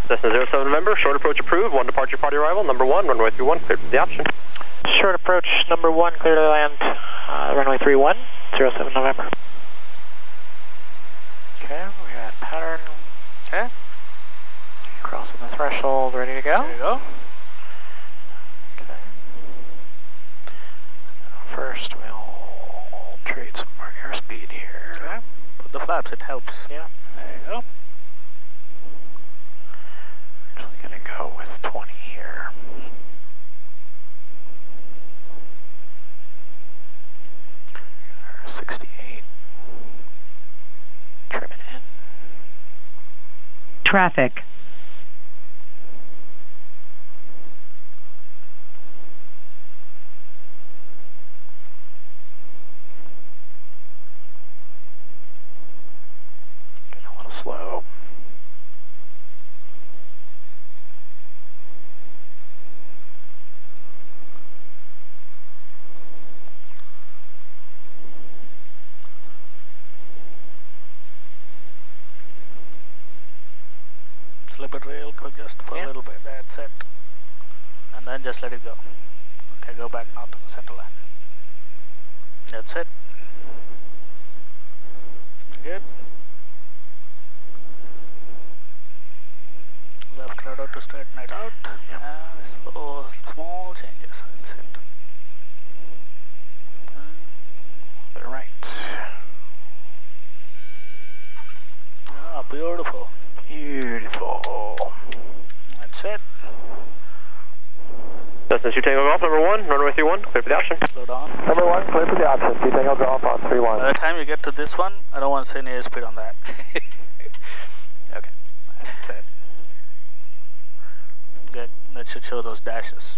Cessna 07 November, short approach approved, 1 departure party arrival, number 1, runway 31, cleared for the option. Short approach, number 1, clear to land, runway 31, 07 November. Okay, we got pattern. Okay. Crossing the threshold, ready to go. There you go. Okay. First, we'll trade some more airspeed here. Okay. Put the flaps, it helps. Yeah. There you go. Actually gonna go with 20 here. Our 68. Trim it in. Traffic. Getting a little slow. Slip it real quick just for a little bit, that's it. And then just let it go. Okay, go back now to the center line. That's it. Good. Left rudder to straighten it out. Yep. So small changes, that's it. To the right. Ah, beautiful. Beautiful. That's it. Cessna 2 Tango Golf, number 1, runway 31, cleared for the option. Slow down. Number 1, clear for the option. 2 Tango Golf on 31. By the time you get to this one, I don't want to see any airspeed on that. Okay, that's it. Good. That should show those dashes.